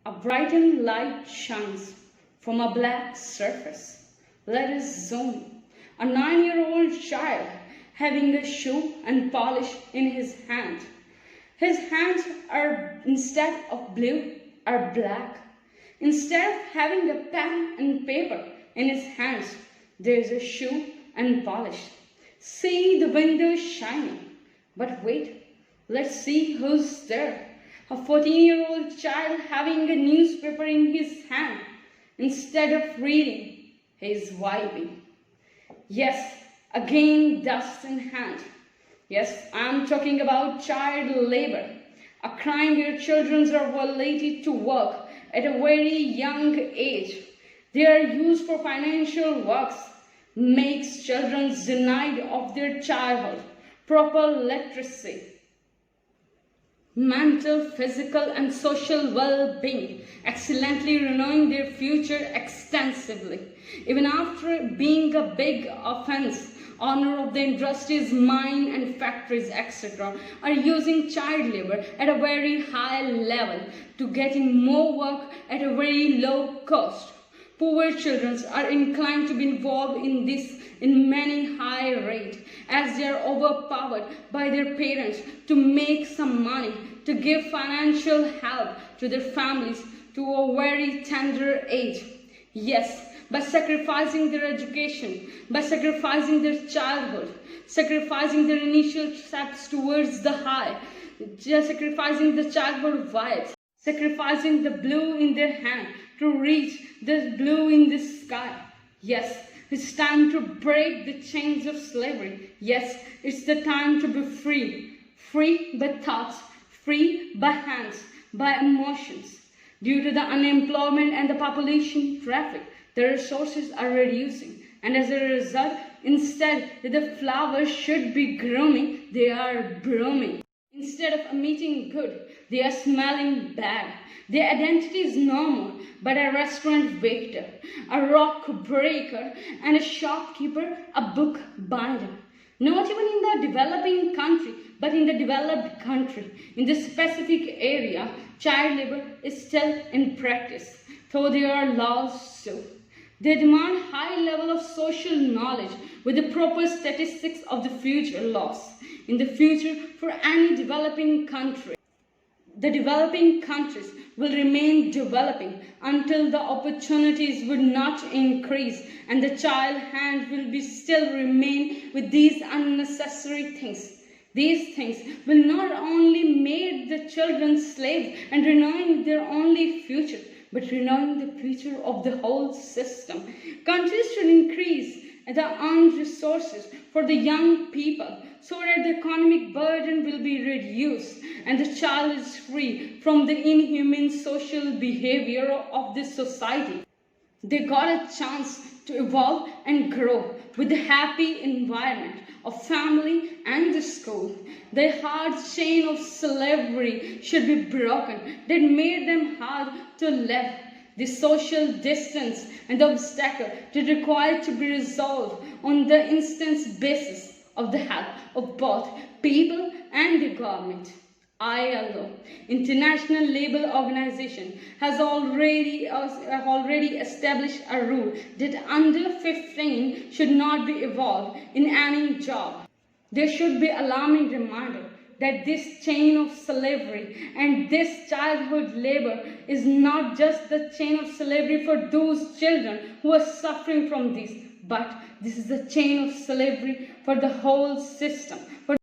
A brightened light shines from a black surface. Let us zoom. A 9-year-old child having a shoe and polish in his hand. His hands are, instead of blue, are black. Instead of having a pen and paper in his hands, there is a shoe and polish. See the windows shining. But wait, let's see who's there. A 14-year-old child having a newspaper in his hand. Instead of reading, he is wiping. Yes, again dust in hand. Yes, I'm talking about child labor, a crime where children are violated to work at a very young age. They are used for financial works, makes children denied of their childhood, proper literacy, mental, physical and social well-being, excellently renewing their future extensively. Even after being a big offense, owner of the industries, mine and factories, etc. are using child labor at a very high level to getting more work at a very low cost. Poor children are inclined to be involved in this in many high rates as they are overpowered by their parents to make some money, to give financial help to their families to a very tender age. Yes, by sacrificing their education, by sacrificing their childhood, sacrificing their initial steps towards the high, just sacrificing the childhood vibes, sacrificing the blue in their hand to reach the blue in the sky. Yes, it's time to break the chains of slavery. Yes, it's the time to be free. Free by thoughts, free by hands, by emotions. Due to the unemployment and the population traffic, the resources are reducing. And as a result, instead that the flowers should be grooming, they are blooming. Instead of emitting good, they are smelling bad. Their identity is no more but a restaurant waiter, a rock breaker, and a shopkeeper, a book binder. Not even in the developing country, but in the developed country, in the specific area, child labor is still in practice, though there are laws so. They demand high level of social knowledge with the proper statistics of the future loss. In the future, for any developing country, the developing countries will remain developing until the opportunities would not increase and the child hand will be still remain with these unnecessary things. These things will not only make the children slaves and renowing their only future, but renowing the future of the whole system. Countries should increase the earned resources for the young people so that the economic burden will be reduced and the child is free from the inhumane social behavior of this society. They got a chance to evolve and grow with the happy environment of family and the school. The hard chain of slavery should be broken that made them hard to live. The social distance and the obstacle that required to be resolved on the instant basis of the help of both people and the government. ILO, International Labour Organization, has already established a rule that under 15 should not be involved in any job. There should be alarming reminder that this chain of slavery and this childhood labor is not just the chain of slavery for those children who are suffering from this, but this is the chain of slavery for the whole system, for